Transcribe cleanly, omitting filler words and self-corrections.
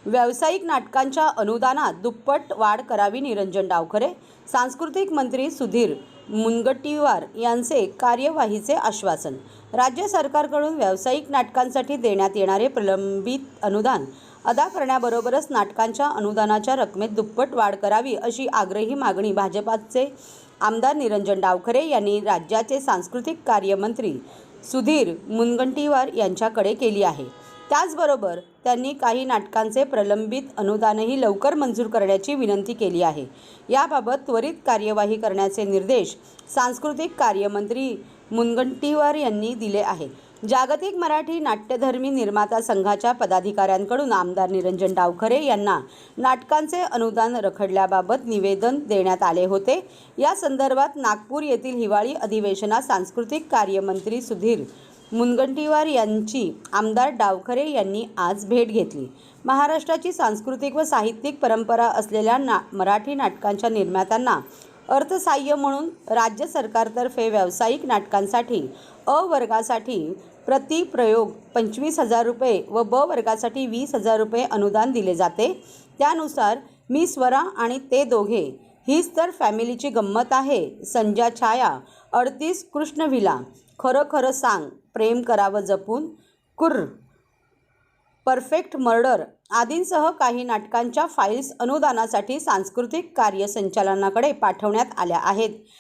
व्यावसायिक नाटकांच्या अनुदानात दुप्पट वाढ करावी निरंजन डावखरे. सांस्कृतिक मंत्री सुधीर मुनगंटीवार यांचे कार्यवाहीचे आश्वासन. राज्य सरकारकडून व्यावसायिक नाटकांसाठी देण्यात येणारे प्रलंबित अनुदान अदा करण्याबरोबरच नाटकांच्या अनुदानाच्या रकमेत दुप्पट वाढ करावी अशी आग्रही मागणी भाजपाचे आमदार निरंजन डावखरे यांनी राज्याचे सांस्कृतिक कार्य मंत्री सुधीर मुनगंटीवार यांच्याकडे केली आहे. त्याचबरोबर त्यांनी काही नाटकांचे प्रलंबित अनुदानही लवकर मंजूर करण्याची विनंती केली आहे. याबाबत त्वरित कार्यवाही करण्याचे निर्देश सांस्कृतिक कार्यमंत्री मुनगंटीवार यांनी दिले आहेत. जागतिक मराठी नाट्यधर्मी निर्माता संघाच्या पदाधिकाऱ्यांकडून आमदार निरंजन डावखरे यांना नाटकांचे अनुदान रखडल्याबाबत निवेदन देण्यात आले होते. या संदर्भात नागपूर येथील हिवाळी अधिवेशनात सांस्कृतिक कार्यमंत्री सुधीर मुनगंटीवार यांची आमदार डावखरे यांनी आज भेट घेतली. महाराष्ट्राची सांस्कृतिक व साहित्यिक परंपरा असलेल्या मराठी नाटकांच्या निर्मात्यांना अर्थसहाय्य म्हणून राज्य सरकारतर्फे व्यावसायिक नाटकांसाठी अ वर्गासाठी प्रति प्रयोग 25,000 रुपये व ब वर्गासाठी 20,000 रुपये अनुदान दिले जाते. त्यानुसार मी स्वरा आणि ते दोघे, हीच तर फॅमिलीची गंमत आहे, संजा छाया, 38 कृष्णविला, खरं खरं सांग, प्रेम करावं जपून, कुर्र, परफेक्ट मर्डर आदींसह काही नाटकांच्या फाईल्स अनुदानासाठी सांस्कृतिक कार्य संचालनाकडे पाठवण्यात आल्या आहेत.